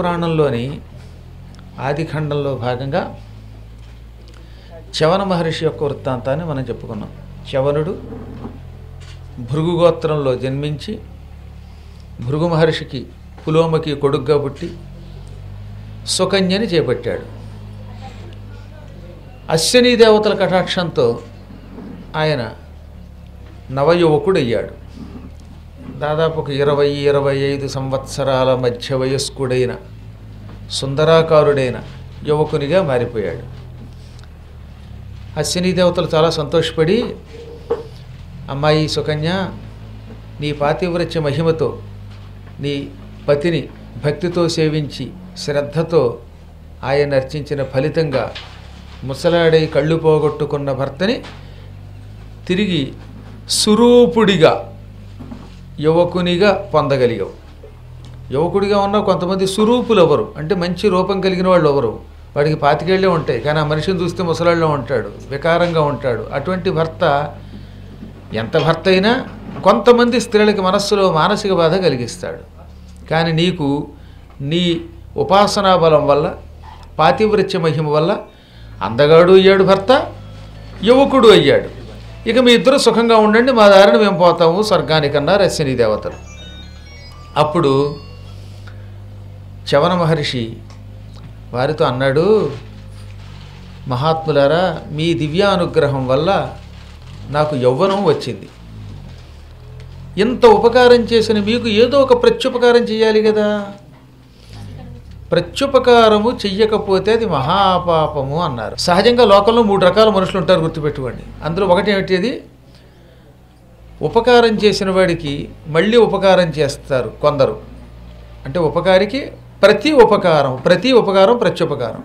పురాణంలోని ఆదిఖండంలో భాగంగా చవన మహర్షి యొక్క వృత్తాంతాన్ని మనం చెప్పుకున్నాం. చవనుడు భృగు గోత్రంలో జన్మించి భృగు మహర్షికి పులోమకి కొడుగ్గా పుట్టి సుకన్యని చేపట్టాడు. అశ్వినీ దేవతల కటాక్షంతో ఆయన నవయువకుడయ్యాడు. దాదాపు ఒక 20-25 సంవత్సరాల మధ్య వయస్కుడైన సుందరాకారుడైన యువకునిగా మారిపోయాడు. అశ్వినీ దేవతలు చాలా సంతోషపడి, అమ్మాయి సుకన్య, నీ పాతివ్రత్య మహిమతో నీ పతిని భక్తితో సేవించి శ్రద్ధతో ఆయన అర్చించిన ఫలితంగా ముసలాడై కళ్ళు పోగొట్టుకున్న భర్తని తిరిగి సురూపుడిగా యువకునిగా పొందగలిగావు. యువకుడిగా ఉన్న కొంతమంది సురూపులు ఎవరు అంటే మంచి రూపం కలిగిన వాళ్ళు ఎవరు, వాడికి 25 ఏళ్ళే ఉంటాయి, కానీ ఆ మనిషిని చూస్తే ముసలాళ్ళలో ఉంటాడు, వికారంగా ఉంటాడు. అటువంటి భర్త ఎంత భర్త అయినా కొంతమంది స్త్రీలకి మనస్సులో మానసిక బాధ కలిగిస్తాడు. కానీ నీకు నీ ఉపాసనా బలం వల్ల, పాతివ్రత్య మహిమ వల్ల అందగాడు అయ్యాడు భర్త, యువకుడు అయ్యాడు. ఇక మీ ఇద్దరు సుఖంగా ఉండండి, మా దారిని మేము పోతాము స్వర్గానికన్నారు అశ్వినీ దేవతలు. అప్పుడు చవన మహర్షి వారితో అన్నాడు, మహాత్ములారా, మీ దివ్యానుగ్రహం వల్ల నాకు యవ్వనం వచ్చింది. ఇంత ఉపకారం చేసిన మీకు ఏదో ఒక ప్రత్యుపకారం చేయాలి కదా. ప్రత్యుపకారము చెయ్యకపోతే అది మహాపాపము అన్నారు. సహజంగా లోకంలో 3 రకాల మనుషులు ఉంటారు, గుర్తుపెట్టుకోండి. అందులో ఒకటి ఏమిటి, ఉపకారం చేసిన వాడికి మళ్ళీ ఉపకారం చేస్తారు కొందరు. అంటే ఉపకారికి ప్రతి ఉపకారం ప్రత్యుపకారం.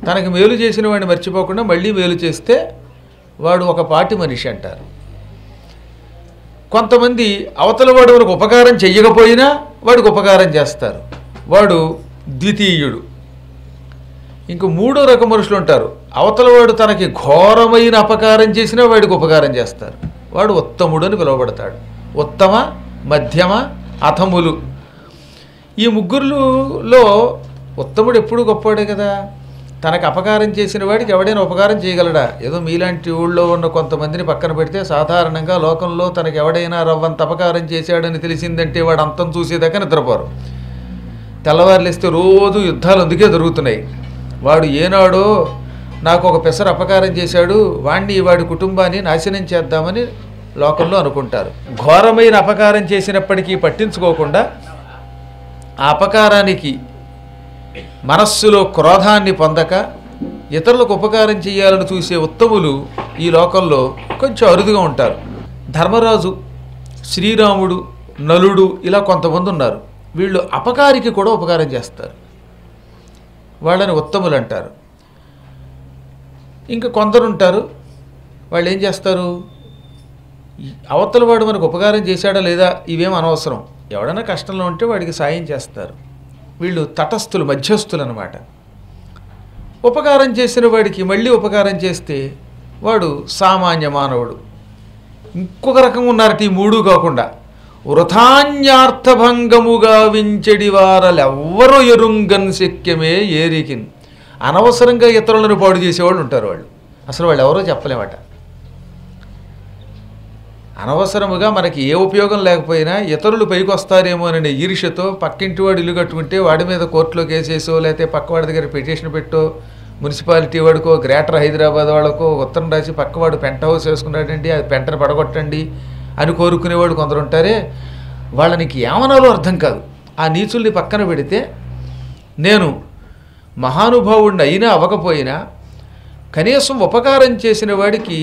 తనకి మేలు చేసిన వాడిని మర్చిపోకుండా మళ్ళీ మేలు చేస్తే వాడు ఒక పాటి మనిషి అంటారు. కొంతమంది అవతల వాడు మనకు ఉపకారం చెయ్యకపోయినా వాడికి ఉపకారం చేస్తారు, వాడు ద్వితీయుడు. ఇంక 3వ రకం మనుషులు ఉంటారు, అవతల వాడు తనకి ఘోరమైన అపకారం చేసినా వాడికి ఉపకారం చేస్తారు, వాడు ఉత్తముడు అని పిలువబడతాడు. ఉత్తమ, మధ్యమ, అధములు. ఈ ముగ్గురులో ఉత్తముడు ఎప్పుడు గొప్పవాడే కదా. తనకు అపకారం చేసిన వాడికి ఎవడైనా ఉపకారం చేయగలడా? ఏదో మీలాంటి ఊళ్ళో ఉన్న కొంతమందిని పక్కన పెడితే సాధారణంగా లోకంలో తనకు ఎవడైనా రవ్వంత అపకారం చేశాడని తెలిసిందంటే వాడు అంతం చూసేదాకా నిద్రపోరు. తెల్లవారులేస్తే రోజు యుద్ధాలు అందుకే జరుగుతున్నాయి. వాడు ఏనాడో నాకు ఒక పెసర అపకారం చేశాడు, వాడి కుటుంబాన్ని నాశనం చేద్దామని లోకంలో అనుకుంటారు. ఘోరమైన అపకారం చేసినప్పటికీ పట్టించుకోకుండా ఆ అపకారానికి మనస్సులో క్రోధాన్ని పొందక ఇతరులకు ఉపకారం చేయాలని చూసే ఉత్తములు ఈ లోకంలో కొంచెం అరుదుగా ఉంటారు. ధర్మరాజు, శ్రీరాముడు, నలుడు ఇలా కొంతమంది ఉన్నారు. వీళ్ళు అపకారికి కూడా ఉపకారం చేస్తారు, వాళ్ళని ఉత్తములు అంటారు. ఇంకా కొందరు ఉంటారు, వాళ్ళు ఏం చేస్తారు, అవతల వాడు మనకు ఉపకారం చేశాడా లేదా ఇవేం అనవసరం, ఎవడైనా కష్టంలో ఉంటే వాడికి సాయం చేస్తారు. వీళ్ళు తటస్థులు, మధ్యస్థులు అన్నమాట. ఉపకారం చేసిన వాడికి మళ్ళీ ఉపకారం చేస్తే వాడు సామాన్య మానవుడు. ఇంకొక రకం ఉన్నారట ఈ 3 కాకుండా, వృథాన్యార్థభంగముగా వించెడి వారలెవ్వరూ ఎరుంగన్ శక్యమే ఏరికిన్. అనవసరంగా ఇతరులను పాడు చేసేవాళ్ళు ఉంటారు. వాళ్ళు అసలు వాళ్ళు ఎవరో చెప్పలేమట. అనవసరముగా మనకి ఏ ఉపయోగం లేకపోయినా ఇతరులు పైకి వస్తారేమో అనే ఈర్ష్యతో పక్కింటి వాడు ఇల్లు కట్టుకుంటే వాడి మీద కోర్టులో కేసేసో, లేకపోతే పక్కవాడి దగ్గర పిటిషన్ పెట్టో, మున్సిపాలిటీ వాడికో, గ్రేటర్ హైదరాబాద్ వాళ్ళకో ఉత్తరం రాసి పక్కవాడు పెంట్ హౌస్ వేసుకున్నాడండి, అది పెంటను పడగొట్టండి అని కోరుకునేవాడు కొందరు ఉంటారే, వాళ్ళనికి ఏమనాలో అర్థం కాదు. ఆ నీచుల్ని పక్కన పెడితే నేను మహానుభావుడిని అయినా అవ్వకపోయినా కనీసం ఉపకారం చేసిన వాడికి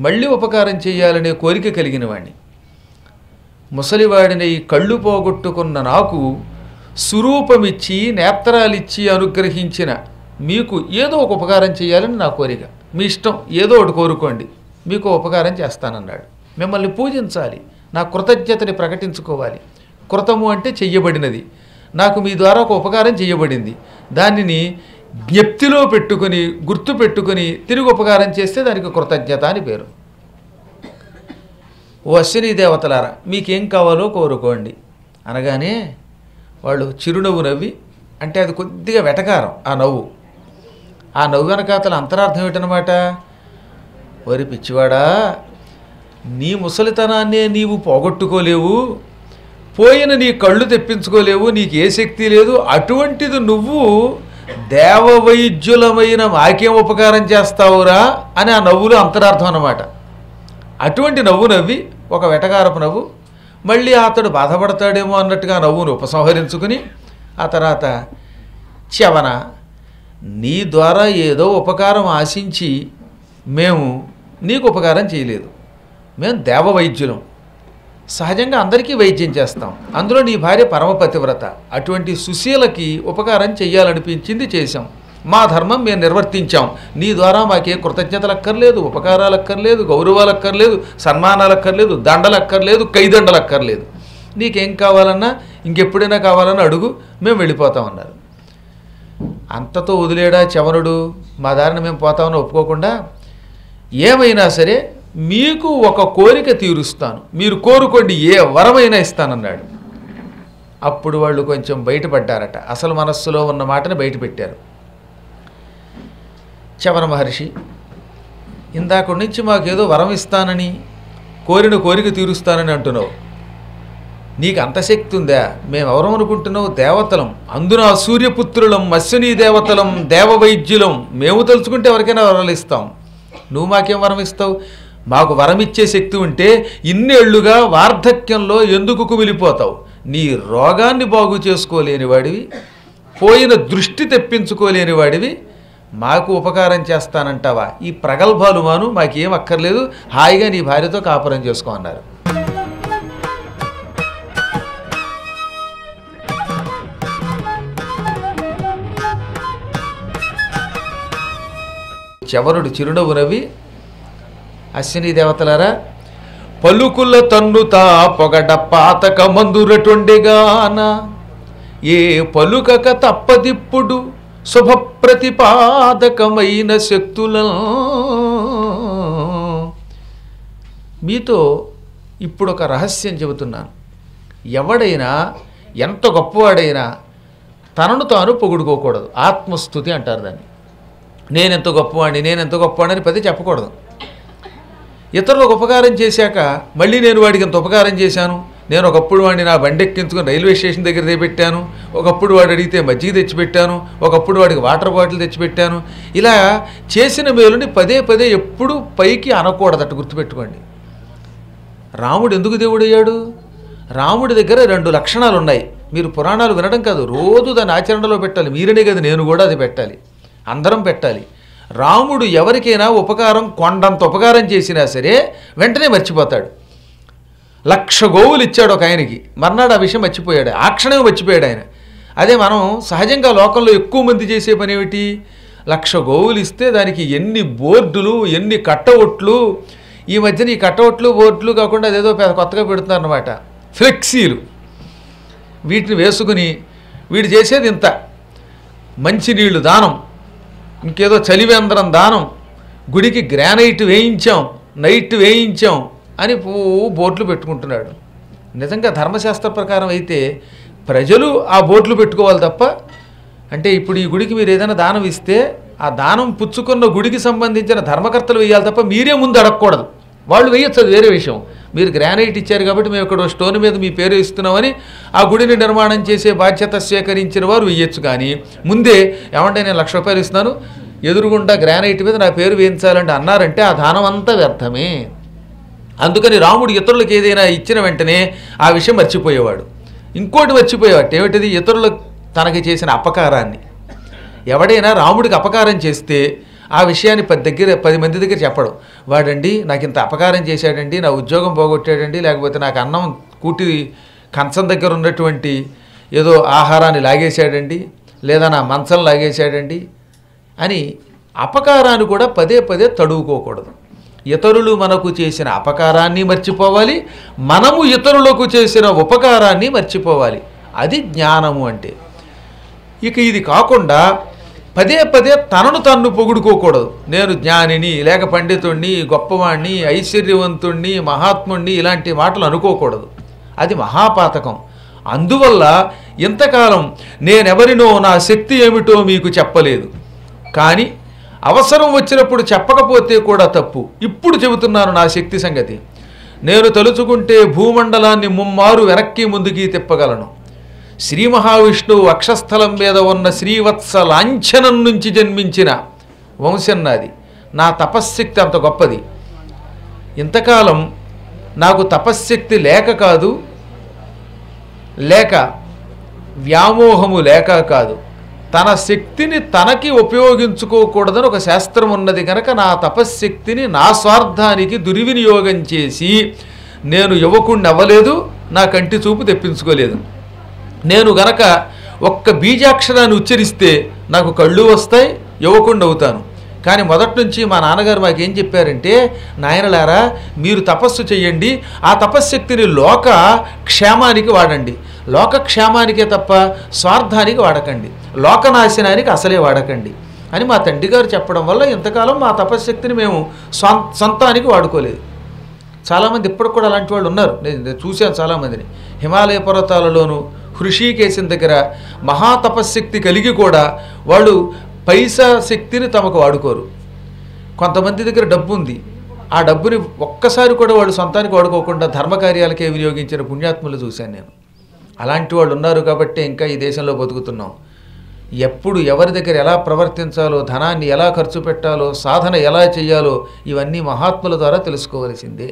మళ్ళీ ఉపకారం చేయాలనే కోరిక కలిగిన వాడిని, ముసలివాడిని కళ్ళు పోగొట్టుకున్న నాకు స్వరూపమిచ్చి నేత్రాలిచ్చి అనుగ్రహించిన మీకు ఏదో ఒక ఉపకారం చేయాలని నా కోరిక. మీ ఇష్టం, ఏదో ఒకటి కోరుకోండి, మీకు ఉపకారం చేస్తానన్నాడు. మిమ్మల్ని పూజించాలి, నా కృతజ్ఞతని ప్రకటించుకోవాలి. కృతము అంటే చెయ్యబడినది, నాకు మీ ద్వారా ఒక ఉపకారం చేయబడింది, దానిని జ్ఞప్తిలో పెట్టుకుని గుర్తు పెట్టుకుని తిరిగి ఉపకారం చేస్తే దానికి కృతజ్ఞత అని పేరు. ఓ అశ్వినీ దేవతలారా, మీకేం కావాలో కోరుకోండి అనగానే వాళ్ళు చిరునవ్వు నవ్వి అంటే అది కొద్దిగా వెటకారం ఆ నవ్వు. ఆ నవ్వు వెనకాతల అంతరార్థం ఏమిటనమాట, వరి పిచ్చివాడా, నీ ముసలితనాన్నే నీవు పోగొట్టుకోలేవు, పోయిన నీ కళ్ళు తెప్పించుకోలేవు, నీకు ఏ శక్తి లేదు, అటువంటిది నువ్వు దేవవైద్యులమైన మాకేం ఉపకారం చేస్తావురా అని ఆ నవ్వులో అంతరార్థం అన్నమాట. అటువంటి నవ్వు నవ్వి ఒక వెటకారపు నవ్వు, మళ్ళీ అతడు బాధపడతాడేమో అన్నట్టుగా నవ్వును ఉపసంహరించుకుని ఆ తర్వాత, చవన, నీ ద్వారా ఏదో ఉపకారం ఆశించి మేము నీకు ఉపకారం చేయలేదు. మేము దేవవైద్యులం, సహజంగా అందరికీ వైద్యం చేస్తాం, అందులో నీ భార్య పరమపతివ్రత, అటువంటి సుశీలకి ఉపకారం చెయ్యాలనిపించింది, చేశాం. మా ధర్మం మేము నిర్వర్తించాం. నీ ద్వారా మాకే కృతజ్ఞతలు అక్కర్లేదు, ఉపకారాలు అక్కర్లేదు, గౌరవాలు అక్కర్లేదు, సన్మానాలు అక్కర్లేదు, దండలు అక్కర్లేదు, కైదండలు అక్కర్లేదు. నీకేం కావాలన్నా ఇంకెప్పుడైనా కావాలన్నా అడుగు, మేము వెళ్ళిపోతామన్నారు. అంతతో వదిలేడా చవనుడు? మా దారిని మేము పోతామని ఒప్పుకోకుండా, ఏమైనా సరే మీకు ఒక కోరిక తీరుస్తాను, మీరు కోరుకోండి, ఏ వరమైనా ఇస్తానన్నాడు. అప్పుడు వాళ్ళు కొంచెం బయటపడ్డారట, అసలు మనస్సులో ఉన్న మాటని బయటపెట్టారు. చవన మహర్షి, ఇందాక నుంచి మాకేదో వరం ఇస్తానని, కోరిన కోరిక తీరుస్తానని అంటున్నావు, నీకు అంత శక్తి ఉందా? మేమెవరం అనుకుంటున్నావు? దేవతలం, అందున సూర్యపుత్రులం, అశ్విని దేవతలం, దేవవైద్యులం, మేము తలుచుకుంటే ఎవరికైనా వరాలు ఇస్తాం. నువ్వు మాకేం వరం ఇస్తావు? మాకు వరం ఇచ్చే శక్తి ఉంటే ఇన్నేళ్లుగా వార్ధక్యంలో ఎందుకు కుమిలిపోతావు? నీ రోగాన్ని బాగు చేసుకోలేని వాడివి, పోయిన దృష్టి తెప్పించుకోలేని వాడివి, మాకు ఉపకారం చేస్తానంటావా? ఈ ప్రగల్భాలు మాను, మాకేం అక్కర్లేదు, హాయిగా నీ భార్యతో కాపురం చేసుకో అన్నారు. చవనుడు చిరునవ్వు నవ్వి, అశ్విని దేవతలారా, పలుకుల తన్నుతా పొగడ పాతక మందురటొండెగాన, ఏ పలుకక తప్పదిప్పుడు శుభప్రతిపాదకమైన శక్తులను. మీతో ఇప్పుడు ఒక రహస్యం చెబుతున్నాను. ఎవడైనా ఎంత గొప్పవాడైనా తనను తాను పొగుడుకోకూడదు. ఆత్మస్తుతి అంటారు దాన్ని. నేనెంత గొప్పవాడిని, నేనెంత గొప్పవాడిని పది చెప్పకూడదు. ఇతరులకు ఉపకారం చేశాక మళ్ళీ నేను వాడికి ఎంత ఉపకారం చేశాను, నేను ఒకప్పుడు వాడిని నా బండి ఎక్కించుకుని రైల్వే స్టేషన్ దగ్గర తెచ్చిపెట్టాను, ఒకప్పుడు వాడు అడిగితే మజ్జిగ తెచ్చిపెట్టాను, ఒకప్పుడు వాడికి వాటర్ బాటిల్ తెచ్చిపెట్టాను, ఇలా చేసిన మేలుని పదే పదే ఎప్పుడు పైకి అనకూడదట, గుర్తుపెట్టుకోండి. రాముడు ఎందుకు దేవుడయ్యాడు? రాముడి దగ్గర 2 లక్షణాలు ఉన్నాయి. మీరు పురాణాలు వినడం కాదు, రోజు దాన్ని ఆచరణలో పెట్టాలి. మీరనే కదా, నేను కూడా అది పెట్టాలి, అందరం పెట్టాలి. రాముడు ఎవరికైనా ఉపకారం, కొండంత ఉపకారం చేసినా సరే వెంటనే మర్చిపోతాడు. 1,00,000 గోవులు ఇచ్చాడు ఒక ఆయనకి, మర్నాడు ఆ విషయం మర్చిపోయాడు, ఆ క్షణమే మర్చిపోయాడు ఆయన. అదే మనం సహజంగా లోకంలో ఎక్కువ మంది చేసే పని ఏమిటి? 1,00,000 గోవులు ఇస్తే దానికి ఎన్ని బోర్డులు, ఎన్ని కట్టఒట్లు. ఈ మధ్యన ఈ కట్టఒట్లు బోర్డులు కాకుండా అదేదో కొత్తగా పెడుతున్నారు అన్నమాట, ఫ్లెక్సీలు. వీటిని వేసుకుని వీడు చేసేది ఇంత: మంచినీళ్ళు దానం, ఇంకేదో చలివేంద్రం దానం, గుడికి గ్రానైట్ వేయించాం, నైట్ వేయించాం అని బోర్డులు పెట్టుకుంటున్నాడు. నిజంగా ధర్మశాస్త్ర ప్రకారం అయితే ప్రజలు ఆ బోర్డులు పెట్టుకోవాలి తప్ప, అంటే ఇప్పుడు ఈ గుడికి మీరు ఏదైనా దానం ఇస్తే ఆ దానం పుచ్చుకున్న గుడికి సంబంధించిన ధర్మకర్తలు వేయాలి తప్ప మీరే ముందు అడగకూడదు. వాళ్ళు వేయచ్చు, అది వేరే విషయం. మీరు గ్రానైట్ ఇచ్చారు కాబట్టి మేము ఇక్కడ స్టోన్ మీద మీ పేరు ఇస్తున్నామని ఆ గుడిని నిర్మాణం చేసే బాధ్యత స్వీకరించిన వారు వేయచ్చు. కానీ ముందే ఏమంటే నేను 1,00,000 రూపాయలు ఇస్తున్నాను, ఎదురుగుండా గ్రానైట్ మీద నా పేరు వేయించాలంటే అన్నారంటే ఆ దానం అంతా వ్యర్థమే. అందుకని రాముడు ఇతరులకు ఏదైనా ఇచ్చిన వెంటనే ఆ విషయం మర్చిపోయేవాడు. ఇంకోటి మర్చిపోయేవాడు, ఏమిటిది? ఇతరులకు తనకి చేసిన అపకారాన్ని. ఎవడైనా రాముడికి అపకారం చేస్తే ఆ విషయాన్ని 10 మంది దగ్గర చెప్పడం. వాడండి నాకు ఇంత అపకారం చేశాడండి, నా ఉద్యోగం పోగొట్టాడండి, లేకపోతే నాకు అన్నం కూటి కంచం దగ్గర ఉన్నటువంటి ఏదో ఆహారాన్ని లాగేశాడండి, లేదా నా మంచం లాగేశాడండి అని అపకారాన్ని కూడా పదే పదే తడువుకోకూడదు. ఇతరులు మనకు చేసిన అపకారాన్ని మర్చిపోవాలి, మనము ఇతరులకు చేసిన ఉపకారాన్ని మర్చిపోవాలి. అది జ్ఞానము అంటే. ఇక ఇది కాకుండా పదే పదే తనను తన్ను పొగుడుకోకూడదు. నేను జ్ఞానిని, లేక పండితుణ్ణి, గొప్పవాణ్ణి, ఐశ్వర్యవంతుణ్ణి, మహాత్ముణ్ణి ఇలాంటి మాటలు అనుకోకూడదు. అది మహాపాతకం. అందువల్ల ఇంతకాలం నేనెవరినో నా శక్తి ఏమిటో మీకు చెప్పలేదు. కానీ అవసరం వచ్చినప్పుడు చెప్పకపోతే కూడా తప్పు. ఇప్పుడు చెబుతున్నాను నా శక్తి సంగతి. నేను తలుచుకుంటే భూమండలాన్ని ముమ్మారు వెనక్కి ముందుకి తిప్పగలను. శ్రీ మహావిష్ణువు వక్షస్థలం మీద ఉన్న శ్రీవత్స లాంఛనం నుంచి జన్మించిన వంశం నాది. నా తపశ్శక్తి అంత గొప్పది. ఇంతకాలం నాకు తపశ్శక్తి లేక కాదు, లేక వ్యామోహము లేక కాదు, తన శక్తిని తనకి ఉపయోగించుకోకూడదని ఒక శాస్త్రం ఉన్నది కనుక నా తపశ్శక్తిని నా స్వార్థానికి దుర్వినియోగం చేసి నేను యువకుణ్ణి అవ్వలేదు, నా కంటి చూపు తెప్పించుకోలేదు. నేను గనక ఒక్క బీజాక్షరాన్ని ఉచ్చరిస్తే నాకు కళ్ళు వస్తాయి, యువకుణ్ణి అవుతాను. కానీ మొదటి నుంచి మా నాన్నగారు మాకేం చెప్పారంటే, నాయనలారా మీరు తపస్సు చెయ్యండి, ఆ తపశ్శక్తిని లోక క్షేమానికి వాడండి, లోకక్షేమానికే తప్ప స్వార్థానికి వాడకండి, లోకనాశనానికి అసలే వాడకండి అని మా తండ్రి గారు చెప్పడం వల్ల ఇంతకాలం మా తపశ్శక్తిని మేము సొంతానికి వాడుకోలేదు. చాలామంది ఇప్పటికి కూడా అలాంటి వాళ్ళు ఉన్నారు. నేను చూశాను చాలామందిని. హిమాలయ పర్వతాలలోనూ హృషికేశం దగ్గర మహాతపశ్శక్తి కలిగి కూడా వాళ్ళు పైసా శక్తిని తమకు వాడుకోరు. కొంతమంది దగ్గర డబ్బు ఉంది, ఆ డబ్బుని ఒక్కసారి కూడా వాళ్ళు సొంతానికి వాడుకోకుండా ధర్మకార్యాలకే వినియోగించిన పుణ్యాత్ములు చూశాను నేను. అలాంటి వాళ్ళు ఉన్నారు కాబట్టి ఇంకా ఈ దేశంలో బతుకుతున్నాం. ఎప్పుడు ఎవరి దగ్గర ఎలా ప్రవర్తించాలో, ధనాన్ని ఎలా ఖర్చు పెట్టాలో, సాధన ఎలా చేయాలో ఇవన్నీ మహాత్ముల ద్వారా తెలుసుకోవలసిందే.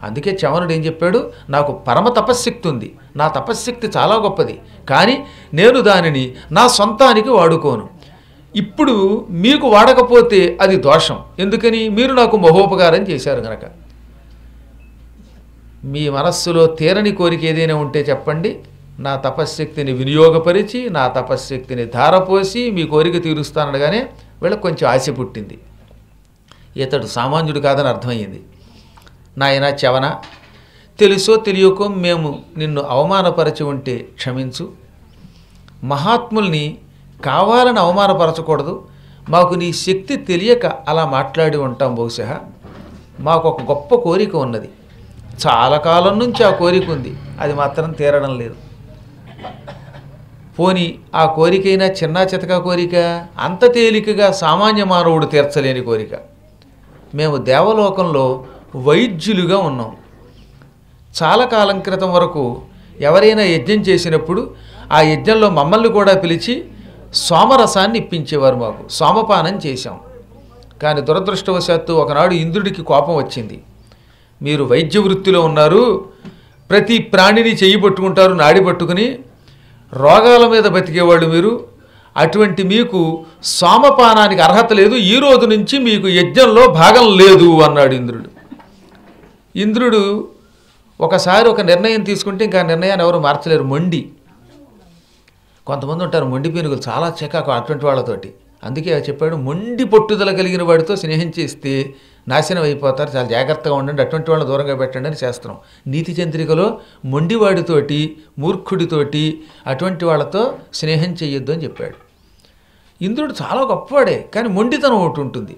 అందుకే చవనుడు ఏం చెప్పాడు, నాకు పరమ తపశ్శక్తి ఉంది, నా తపశ్శక్తి చాలా గొప్పది, కానీ నేను దానిని నా సొంతానికి వాడుకోను. ఇప్పుడు మీకు వాడకపోతే అది దోషం. ఎందుకని? మీరు నాకు మహోపకారం చేశారు కనుక. మీ మనస్సులో తీరని కోరిక ఏదైనా ఉంటే చెప్పండి, నా తపశ్శక్తిని వినియోగపరిచి నా తపశ్శక్తిని ధారపోసి మీ కోరిక తీరుస్తానగానే వీళ్ళకి కొంచెం ఆశ పుట్టింది. ఇతడు సామాన్యుడు కాదని అర్థమయ్యింది. నాయనా చవన, తెలుసో తెలియకో మేము నిన్ను అవమానపరచి ఉంటే క్షమించు. మహాత్ముల్ని కావాలని అవమానపరచకూడదు. మాకు నీ శక్తి తెలియక అలా మాట్లాడి ఉంటాం. బహుశా మాకు ఒక గొప్ప కోరిక ఉన్నది, చాలా కాలం నుంచి ఆ కోరిక ఉంది, అది మాత్రం తీరడం లేదు. పోనీ ఆ కోరికైనా చిన్నా చితకా కోరిక, అంత తేలికగా సామాన్య మానవుడు తీర్చలేని కోరిక. మేము దేవలోకంలో వైద్యులుగా ఉన్నాం. చాలా కాలం క్రితం వరకు ఎవరైనా యజ్ఞం చేసినప్పుడు ఆ యజ్ఞంలో మమ్మల్ని కూడా పిలిచి సోమరసాన్ని ఇప్పించేవారు. మాకు సోమపానం చేశాం. కానీ దురదృష్టవశాత్తు ఒకనాడు ఇంద్రుడికి కోపం వచ్చింది. మీరు వైద్య వృత్తిలో ఉన్నారు, ప్రతి ప్రాణిని చెయ్యి పట్టుకుంటారు, నాడి పట్టుకుని రోగాల మీద బతికేవాళ్ళు మీరు, అటువంటి మీకు సోమపానానికి అర్హత లేదు, ఈ రోజు నుంచి మీకు యజ్ఞంలో భాగం లేదు అన్నాడు ఇంద్రుడు. ఇంద్రుడు ఒకసారి ఒక నిర్ణయం తీసుకుంటే ఇంకా నిర్ణయాన్ని ఎవరు మార్చలేరు. మొండి. కొంతమంది ఉంటారు మొండి పీనుగులు, చాలా చికాకు అటువంటి వాళ్ళతోటి. అందుకే చెప్పాడు, మొండి పట్టుదల కలిగిన వాడితో స్నేహం చేస్తే నాశనం అయిపోతారు, చాలా జాగ్రత్తగా ఉండండి, అటువంటి వాళ్ళని దూరంగా పెట్టండి అని శాస్త్రం. నీతి చంద్రికలో మొండివాడితోటి, మూర్ఖుడితోటి, అటువంటి వాళ్ళతో స్నేహం చెయ్యొద్దు అని చెప్పాడు. ఇంద్రుడు చాలా గొప్పవాడే, కానీ మొండితనం ఒకటి ఉంటుంది.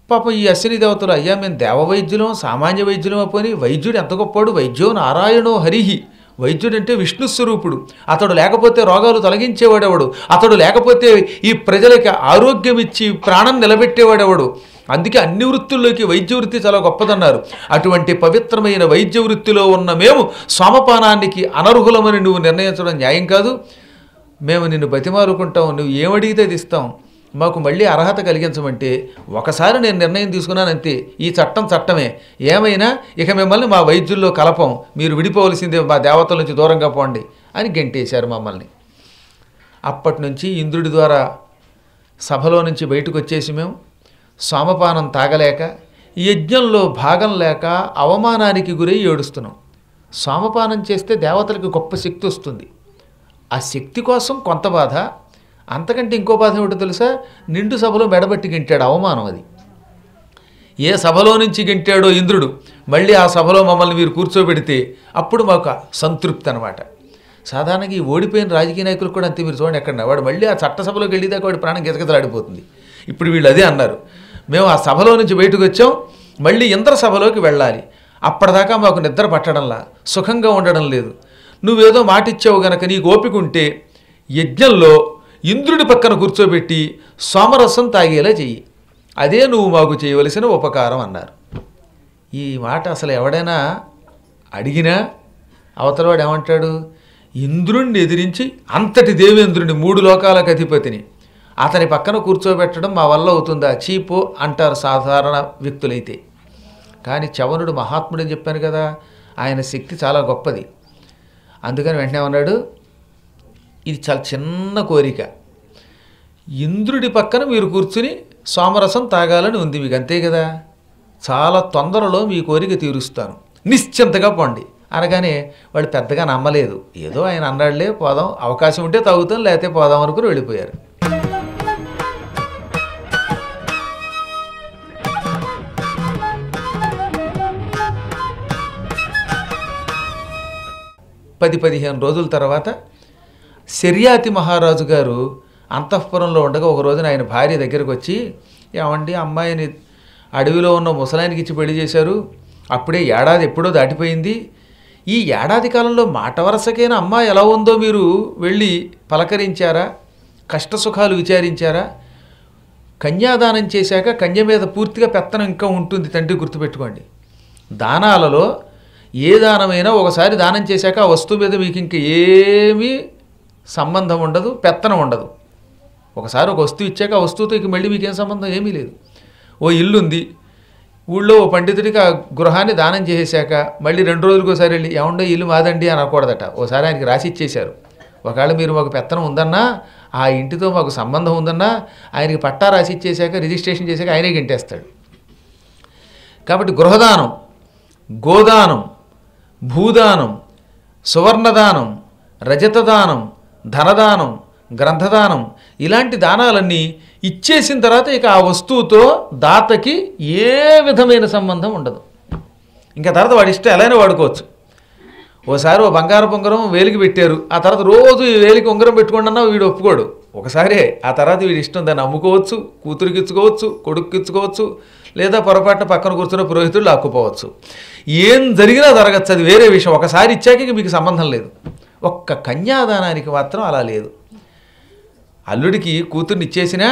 పాపం ఈ అశ్విని దేవతలు, అయ్యా మేము దేవవైద్యులం, సామాన్య వైద్యులం పోని, వైద్యుడు ఎంత గొప్పవాడు, వైద్యో నారాయణో హరిహి. వైద్యుడు అంటే విష్ణు స్వరూపుడు, అతడు లేకపోతే రోగాలు తొలగించేవాడెవడు, అతడు లేకపోతే ఈ ప్రజలకి ఆరోగ్యం ఇచ్చి ప్రాణం నిలబెట్టేవాడెవడు. అందుకే అన్ని వృత్తుల్లోకి వైద్య వృత్తి చాలా గొప్పదన్నారు. అటువంటి పవిత్రమైన వైద్య వృత్తిలో ఉన్న మేము సోమపానానికి అనర్హులమని నువ్వు నిర్ణయించడం న్యాయం కాదు. మేము నిన్ను బతిమాలుకుంటాం, నువ్వు ఏమడిగితే అది ఇస్తాం, మాకు మళ్ళీ అర్హత కలిగించమంటే, ఒకసారి నేను నిర్ణయం తీసుకున్నానంతే, ఈ చట్టం చట్టమే, ఏమైనా ఇక మిమ్మల్ని మా వైద్యుల్లో కలపం, మీరు విడిపోవలసిందే, మా దేవతల నుంచి దూరంగా పోండి అని గెంటేశారు మమ్మల్ని. అప్పటి నుంచి ఇంద్రుడి ద్వారా సభలో నుంచి బయటకు వచ్చేసి మేము సోమపానం తాగలేక, యజ్ఞంలో భాగం లేక అవమానానికి గురై ఏడుస్తున్నాం. సోమపానం చేస్తే దేవతలకు గొప్ప శక్తి వస్తుంది. ఆ శక్తి కోసం కొంత బాధ, అంతకంటే ఇంకో బాధ ఏమిటో తెలుసా, నిండు సభలో మెడబట్టి గింటాడు, అవమానం అది. ఏ సభలో నుంచి గింటాడో ఇంద్రుడు, మళ్ళీ ఆ సభలో మమ్మల్ని మీరు కూర్చోబెడితే అప్పుడు మాకు సంతృప్తి అనమాట. సాధారణంగా ఈ ఓడిపోయిన రాజకీయ నాయకులు కూడా అంతే. మీరు చూడండి, ఎక్కడ వాడు మళ్ళీ ఆ చట్టసభలోకి వెళ్ళేదాకా వాడి ప్రాణం గిజగిజలాడిపోతుంది. ఇప్పుడు వీళ్ళు అదే అన్నారు, మేము ఆ సభలో నుంచి బయటకు వచ్చాం, మళ్ళీ ఇంద్ర సభలోకి వెళ్ళాలి, అప్పటిదాకా మాకు నిద్ర పట్టడంలా, సుఖంగా ఉండడం లేదు, నువ్వేదో మాట ఇచ్చావు గనక నీకు ఓపిక ఉంటే యజ్ఞంలో ఇంద్రుడి పక్కన కూర్చోబెట్టి సోమరసం తాగేలా చెయ్యి, అదే నువ్వు మాకు చేయవలసిన ఉపకారం అన్నారు. ఈ మాట అసలు ఎవడైనా అడిగినా అవతలవాడు ఏమంటాడు? ఇంద్రుణ్ణి ఎదిరించి అంతటి దేవేంద్రుని 3 లోకాలకు అధిపతిని అతని పక్కన కూర్చోబెట్టడం మా వల్ల అవుతుందా? చీపో అంటారు సాధారణ వ్యక్తులైతే. కానీ చవనుడు మహాత్ముడని చెప్పాను కదా, ఆయన శక్తి చాలా గొప్పది. అందుకని వెంటనే అన్నాడు, ఇది చాలా చిన్న కోరిక, ఇంద్రుడి పక్కన మీరు కూర్చుని సోమరసం తాగాలని ఉంది మీకు, అంతే కదా, చాలా తొందరలో మీ కోరిక తీరుస్తాను, నిశ్చింతగా పోండి అనగానే వాళ్ళు పెద్దగా నమ్మలేదు. ఏదో ఆయన అన్నాడులే, పోదాం, అవకాశం ఉంటే తాగుతాం, లేకపోతే పోదాం అనుకుని వెళ్ళిపోయారు. పది 15 రోజుల తర్వాత శర్యాతి మహారాజు గారు అంతఃపురంలో ఉండగా ఒక రోజున ఆయన భార్య దగ్గరకు వచ్చి, ఏమండి అమ్మాయిని అడవిలో ఉన్న ముసలాయనికి ఇచ్చి పెళ్లి చేశారు, అప్పుడే ఏడాది ఎప్పుడో దాటిపోయింది, ఈ ఏడాది కాలంలో మాట వరసకైనా అమ్మాయి ఎలా ఉందో మీరు వెళ్ళి పలకరించారా, కష్టసుఖాలు విచారించారా? కన్యాదానం చేశాక కన్య మీద పూర్తిగా పెత్తనం ఇంకా ఉంటుంది తండ్రి, గుర్తుపెట్టుకోండి. దానాలలో ఏ దానమైనా ఒకసారి దానం చేశాక ఆ వస్తువు మీద మీకు ఇంక ఏమీ సంబంధం ఉండదు, పెత్తనం ఉండదు. ఒకసారి ఒక వస్తువు ఇచ్చాక ఆ వస్తువుతో ఇక మళ్ళీ మీకేం సంబంధం ఏమీ లేదు. ఓ ఇల్లుంది, ఊళ్ళో ఓ పండితుడికి ఆ గృహాన్ని దానం చేసేశాక మళ్ళీ 2 రోజులకు ఒకసారి వెళ్ళి ఏమండో ఇల్లు మాదండి అనకూడదట. ఓసారి ఆయనకి రాసి ఇచ్చేశారు, ఒకవేళ మీరు మాకు పెత్తనం ఉందన్నా, ఆ ఇంటితో మాకు సంబంధం ఉందన్నా, ఆయనకి పట్టా రాసి ఇచ్చేశాక రిజిస్ట్రేషన్ చేశాక ఆయనే గింటేస్తాడు. కాబట్టి గృహదానం, గోదానం, భూదానం, సువర్ణదానం, రజతదానం, ధనదానం, గ్రంథదానం, ఇలాంటి దానాలన్నీ ఇచ్చేసిన తర్వాత ఇక ఆ వస్తువుతో దాతకి ఏ విధమైన సంబంధం ఉండదు. ఇంకా తర్వాత వాడి ఇష్టం ఎలా అయినా వాడుకోవచ్చు. ఓసారి ఓ బంగారు ఉంగరం వేలికి పెట్టారు, ఆ తర్వాత రోజు ఈ వేలికి ఉంగరం పెట్టుకోండి అన్నా వీడు ఒప్పుకోడు. ఒకసారి ఆ తర్వాత వీడి ఇష్టం, దాన్ని అమ్ముకోవచ్చు, కూతురికి ఇచ్చుకోవచ్చు, కొడుకుకి ఇచ్చుకోవచ్చు, లేదా పొరపాటున పక్కన కూర్చున్న పురోహితుడు లాక్కుపోవచ్చు. ఏం జరిగినా జరగచ్చు, అది వేరే విషయం. ఒకసారి ఇచ్చాక మీకు సంబంధం లేదు. ఒక్క కన్యాదానానికి మాత్రం అలా లేదు. అల్లుడికి కూతుర్ని ఇచ్చేసినా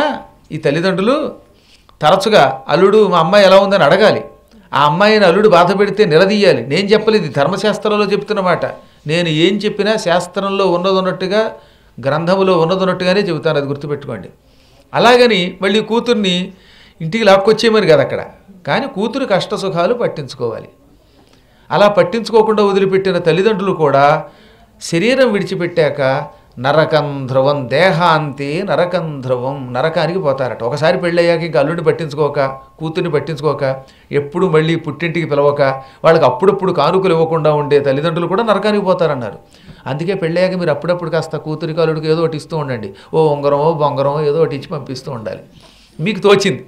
ఈ తల్లిదండ్రులు తరచుగా అల్లుడు మా అమ్మాయి ఎలా ఉందని అడగాలి. ఆ అమ్మాయిని అల్లుడు బాధ పెడితే నిలదీయాలి. నేను చెప్పలేదు, ధర్మశాస్త్రంలో చెప్తున్నమాట. నేను ఏం చెప్పినా శాస్త్రంలో ఉన్నదన్నట్టుగా, గ్రంథములో ఉన్నదన్నట్టుగానే చెబుతాను, అది గుర్తుపెట్టుకోండి. అలాగని మళ్ళీ కూతుర్ని ఇంటికి లాక్కొచ్చేయమని కదా అక్కడ, కానీ కూతురు కష్టసుఖాలు పట్టించుకోవాలి. అలా పట్టించుకోకుండా వదిలిపెట్టిన తల్లిదండ్రులు కూడా శరీరం విడిచిపెట్టాక నరకం ధ్రువం, దేహాంతి నరకం ధ్రువం, నరకానికి పోతారట. ఒకసారి పెళ్ళయ్యాక ఇంకా అల్లుడిని పట్టించుకోక, కూతుర్ని పట్టించుకోక, ఎప్పుడు మళ్ళీ పుట్టింటికి పిలవక, వాళ్ళకి అప్పుడప్పుడు కానుకలు ఇవ్వకుండా ఉండే తల్లిదండ్రులు కూడా నరకానికి పోతారన్నారు. అందుకే పెళ్ళయ్యాక మీరు అప్పుడప్పుడు కాస్త కూతురికి అల్లుడికి ఏదో ఒకటి ఇస్తూ ఉండండి. ఓ ఉంగరమో బొంగరమో ఏదో ఒకటి ఇచ్చి పంపిస్తూ ఉండాలి, మీకు తోచింది.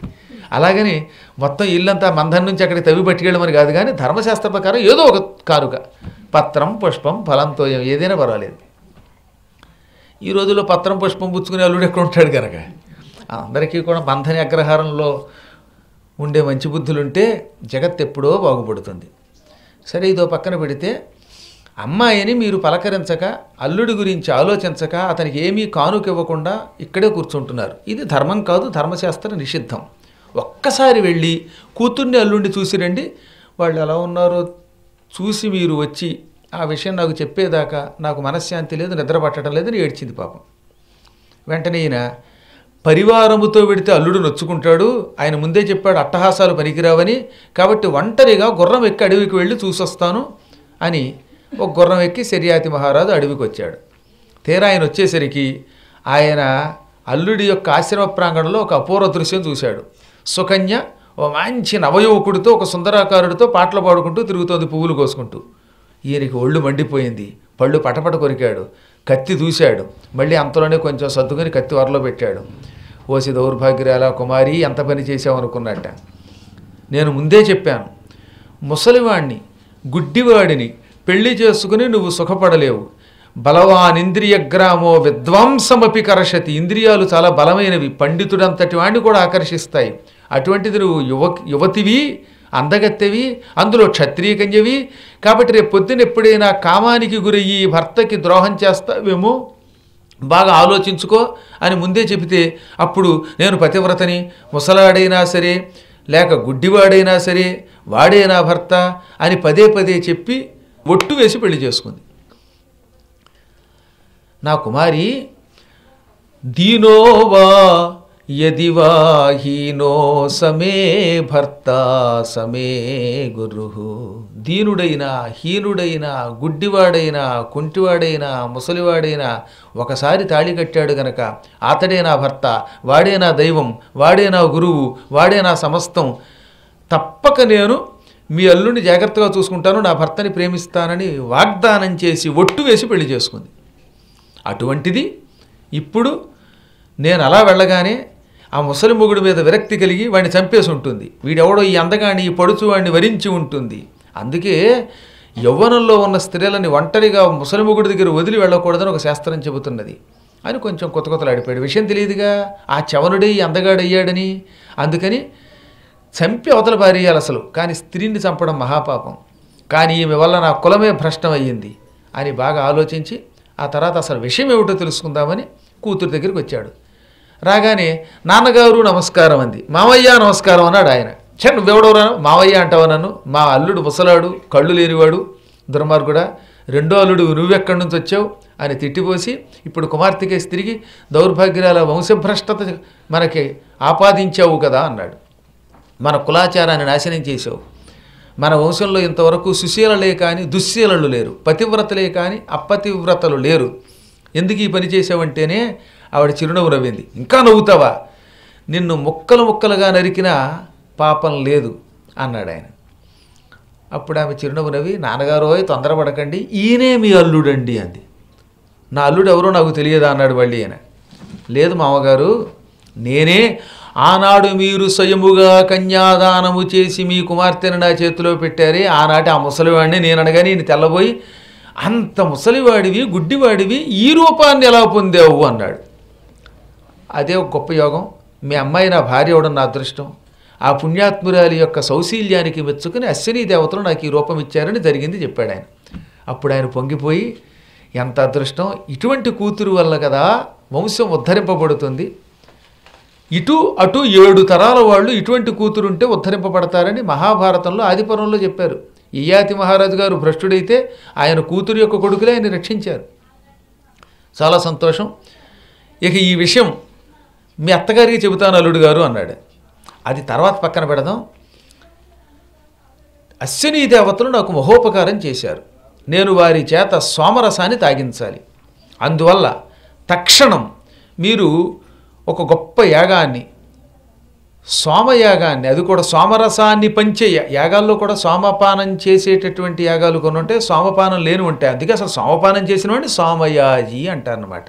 అలాగని మొత్తం ఇల్లంతా మందం నుంచి అక్కడికి తవ్వి పట్టుకెళ్ళమని కాదు, కానీ ధర్మశాస్త్ర ప్రకారం ఏదో ఒక కానుక, పత్రం, పుష్పం, ఫలంతో ఏదైనా పర్వాలేదు. ఈ రోజుల్లో పత్రం, పుష్పం పుచ్చుకునే అల్లుడు ఎక్కడ ఉంటాడు కనుక అందరికీ కూడా బంధని అగ్రహారంలో ఉండే మంచి బుద్ధులుంటే జగత్ ఎప్పుడో బాగుపడుతుంది. సరే, ఇదో పక్కన పెడితే అమ్మాయిని మీరు పలకరించక, అల్లుడి గురించి ఆలోచించక, అతనికి ఏమీ కానుక ఇవ్వకుండా ఇక్కడే కూర్చుంటున్నారు. ఇది ధర్మం కాదు, ధర్మశాస్త్ర నిషిద్ధం. ఒక్కసారి వెళ్ళి కూతుర్ని అల్లుడిని చూసి రండి, వాళ్ళు ఎలా ఉన్నారో చూసి మీరు వచ్చి ఆ విషయం నాకు చెప్పేదాకా నాకు మనశ్శాంతి లేదు, నిద్ర పట్టడం లేదని ఏడ్చింది పాపం. వెంటనే ఈయన పరివారముతో వెడితే అల్లుడు నొచ్చుకుంటాడు, ఆయన ముందే చెప్పాడు అట్టహాసాలు పనికిరావని, కాబట్టి ఒంటరిగా గుర్రం ఎక్కి అడవికి వెళ్ళి చూసొస్తాను అని ఒక గుర్రం ఎక్కి శర్యాతి మహారాజు అడవికి వచ్చాడు. తీరా ఆయన వచ్చేసరికి ఆయన అల్లుడి యొక్క ఆశ్రమ ప్రాంగణంలో ఒక అపూర్వ దృశ్యం చూశాడు. సుకన్య ఓ మంచి నవయువకుడితో, ఒక సుందరాకారుడితో పాటలు పాడుకుంటూ తిరుగుతోంది, పువ్వులు కోసుకుంటూ. ఈయనకి ఒళ్ళు మండిపోయింది, పళ్ళు పటపట కొరికాడు, కత్తి దూశాడు. మళ్ళీ అంతలోనే కొంచెం సర్దుకొని కత్తి వరలో పెట్టాడు. ఓసి దౌర్భాగ్యాల కుమారి, ఎంత పని చేసావనుకున్నట్ట. నేను ముందే చెప్పాను, ముసలివాణ్ణి, గుడ్డివాడిని పెళ్లి చేసుకుని నువ్వు సుఖపడలేవు. బలవాన్ ఇంద్రియగ్రామో విద్వాంసమపి కర్షతి, ఇంద్రియాలు చాలా బలమైనవి, పండితుడంతటి వాడిని కూడా ఆకర్షిస్తాయి. అటువంటిది నువ్వు యువతివి, అందగత్తెవి, అందులో క్షత్రియ కన్యవి. కాబట్టి రేపు పొద్దున ఎప్పుడైనా కామానికి గురయ్యి భర్తకి ద్రోహం చేస్తావేమో, బాగా ఆలోచించుకో అని ముందే చెబితే అప్పుడు నేను పతివ్రతని, ముసలాడైనా సరే లేక గుడ్డివాడైనా సరే వాడే నా భర్త అని పదే పదే చెప్పి ఒట్టు వేసి పెళ్లి చేసుకుంది. నా కుమారి దీనోవా యదివా హీనో సమే భర్త సమే గురు. దీనుడైనా హీనుడైనా గుడ్డివాడైనా కుంటివాడైనా ముసలివాడైనా ఒకసారి తాళి కట్టాడు గనక అతడే నా భర్త, వాడే నా దైవం, వాడే నా గురువు, వాడే నా సమస్తం. తప్పక నేను మీ అల్లుడిని జాగ్రత్తగా చూసుకుంటాను, నా భర్తని ప్రేమిస్తానని వాగ్దానం చేసి ఒట్టు వేసి పెళ్లి చేసుకుంది. అటువంటిది ఇప్పుడు నేను అలా వెళ్ళగానే ఆ ముసలి మొగుడు మీద విరక్తి కలిగి వాడిని చంపేసి ఉంటుంది. వీడెవడో ఈ అందగాని ఈ పడుచు వాడిని వరించి ఉంటుంది. అందుకే యవ్వనంలో ఉన్న స్త్రీలని ఒంటరిగా ముసలి మొగుడి దగ్గర వదిలి వెళ్ళకూడదని ఒక శాస్త్రం చెబుతున్నది అని కొంచెం కొత్త కొత్తలాడిపోయాడు. విషయం తెలియదుగా ఆ చవనుడే ఈ అందగాడయ్యాడని. అందుకని చంపి అవతల పారేయాలి అసలు. కానీ స్త్రీని చంపడం మహాపాపం. కానీ ఈమె వల్ల నా కులమే భ్రష్టం అయ్యింది అని బాగా ఆలోచించి ఆ తర్వాత అసలు విషయం ఏమిటో తెలుసుకుందామని కూతురు దగ్గరికి వచ్చాడు. రాగానే నాన్నగారు నమస్కారం అంది. మావయ్య నమస్కారం అన్నాడు ఆయన. చే నువ్వెవడవరా మావయ్య అంటావు నన్ను? మా అల్లుడు ముసలాడు, కళ్ళు లేనివాడు, దుర్మార్గుడా, రెండో అల్లుడు నువ్వెక్కడి నుంచి వచ్చావు అని తిట్టిపోసి ఇప్పుడు కుమార్తెకేసి తిరిగి దౌర్భాగ్యాల వంశభ్రష్టత మనకి ఆపాదించావు కదా అన్నాడు. మన కులాచారాన్ని నాశనం చేసావు. మన వంశంలో ఇంతవరకు సుశీలలే కానీ దుశ్శీలలు లేరు, పతివ్రతలే కానీ అపతివ్రతలు లేరు. ఎందుకు ఈ పని చేసావంటేనే ఆవిడ చిరునవ్వు నవ్వింది. ఇంకా నవ్వుతావా? నిన్ను ముక్కలు ముక్కలుగా నరికినా పాపం లేదు అన్నాడు ఆయన. అప్పుడు ఆమె చిరునవ్వు నవ్వి నాన్నగారోయ్ తొందరపడకండి, ఈయనే మీ అల్లుడండి అంది. నా అల్లుడు ఎవరో నాకు తెలియదా అన్నాడు మళ్ళీ ఆయన. లేదు మామగారు, నేనే ఆనాడు మీరు స్వయముగా కన్యాదానము చేసి మీ కుమార్తెను నా చేతిలో పెట్టారే ఆనాటి ఆ ముసలివాడిని నేను అనగానే ఈయన తెల్లబోయి అంత ముసలివాడివి గుడ్డివాడివి ఈ రూపాన్ని ఎలా పొందావు అన్నాడు. అదే ఒక గొప్ప యోగం. మీ అమ్మాయి నా భార్య అవడం నా అదృష్టం. ఆ పుణ్యాత్మురాలి యొక్క సౌశీల్యానికి మెచ్చుకుని అశ్విని దేవతలు నాకు ఈ రూపం ఇచ్చారని జరిగింది చెప్పాడు ఆయన. అప్పుడు ఆయన పొంగిపోయి ఎంత అదృష్టం, ఇటువంటి కూతురు వల్ల కదా వంశం ఉద్ధరింపబడుతుంది. ఇటు అటు 7 తరాల వాళ్ళు ఇటువంటి కూతురుంటే ఉద్ధరింపబడతారని మహాభారతంలో ఆదిపర్వంలో చెప్పారు. యయాతి మహారాజు గారు భ్రష్టుడైతే ఆయన కూతురు యొక్క కొడుకులే ఆయన రక్షించారు. చాలా సంతోషం. ఇక ఈ విషయం మీ అత్తగారికి చెబుతాను అల్లుడు గారు అన్నాడు. అది తర్వాత పక్కన పెడదాం. అశ్విని దేవతలు నాకు మహోపకారం చేశారు. నేను వారి చేత సోమరసాన్ని తాగించాలి. అందువల్ల తక్షణం మీరు ఒక గొప్ప యాగాన్ని, సోమయాగాన్ని, అది కూడా సోమరసాన్ని పంచే యాగాల్లో కూడా సోమపానం చేసేటటువంటి యాగాలు కొన్ని ఉంటాయి, సోమపానం లేని ఉంటాయి. అందుకే అసలు సోమపానం చేసిన వాడిని సోమయాజి అంటారనమాట.